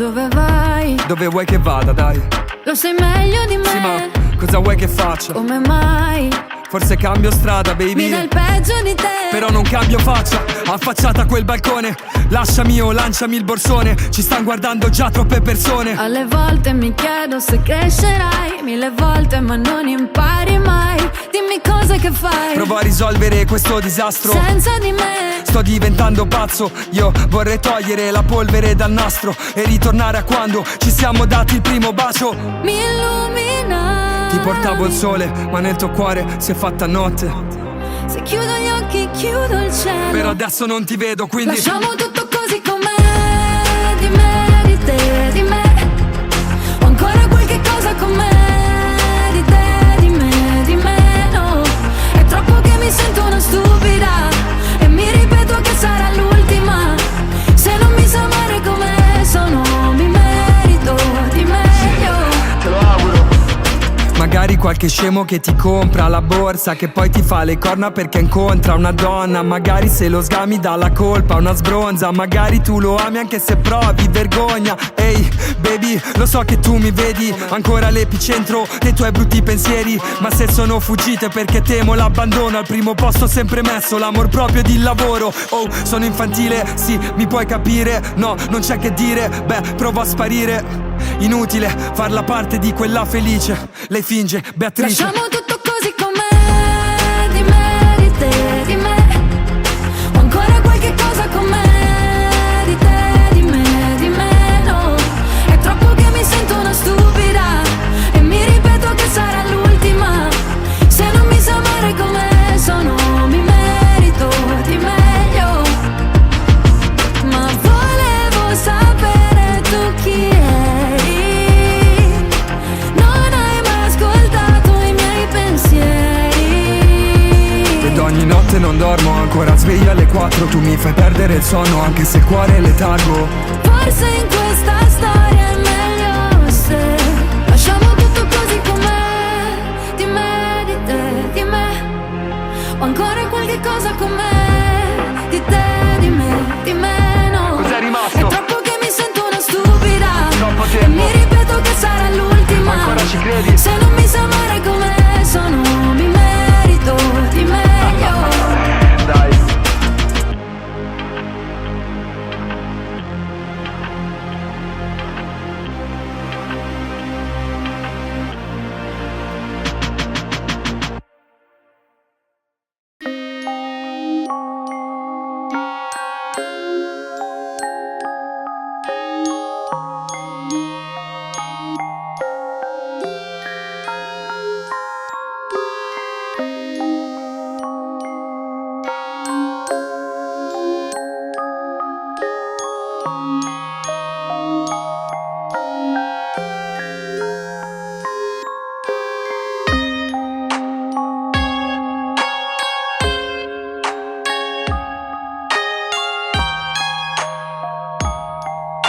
Dove vai? Dove vuoi che vada, dai? Lo sai meglio di me. Sì, ma cosa vuoi che faccia? Come mai? Forse cambio strada, baby. Mi dai il peggio di te. Però non cambio faccia, affacciata a quel balcone. Lasciami o lanciami il borsone. Ci stan guardando già troppe persone. Alle volte mi chiedo se crescerai, 1000 volte ma non impari mai. Dimmi cosa che fai. Provo a risolvere questo disastro senza di me. Sto diventando pazzo. Io vorrei togliere la polvere dal nastro e ritornare a quando ci siamo dati il primo bacio. Mi illumina. Ti portavo il sole, ma nel tuo cuore si è fatta notte. Se chiudo gli occhi chiudo il cielo. Però adesso non ti vedo, quindi lasciamo tutto così com'è. Di me, di te, di me. Ho ancora qualche cosa con me. Di te, di me, di me, no. È troppo che mi sento una stupida e mi ripeto che sarà l'ultima. Se non mi sa amare come sono, mi merito di meglio. te lo auguro. Magari qualche scemo che ti compra la borsa, che poi ti fa le corna perché incontra una donna. Magari se lo sgami dà la colpa a una sbronza. Magari tu lo ami anche se provi vergogna. Ehi, baby, lo so che tu mi vedi ancora all'epicentro dei tuoi brutti pensieri. Ma se sono fuggite perché temo l'abbandono, al primo posto ho sempre messo l'amor proprio ed il lavoro. Oh, sono infantile, sì, mi puoi capire. No, non c'è che dire, beh, provo a sparire. Inutile farla parte di quella felice. Lei finge, Beatrice. Lasciamo tutto così com'è. Di me, di te, di me. Ho ancora qualche cosa con me. Di te, di me, no. È troppo che mi sento una stupida e mi ripeto che sarà l'ultima. Se non mi sa amare come sono, mi merito di meglio. Ma volevo sapere tu chi eri. Non hai mai ascoltato i miei pensieri. Ed ogni notte non dormo, ancora sveglio alle 4. Tu mi fai perdere il sonno anche se il cuore è letargo. Forse in questa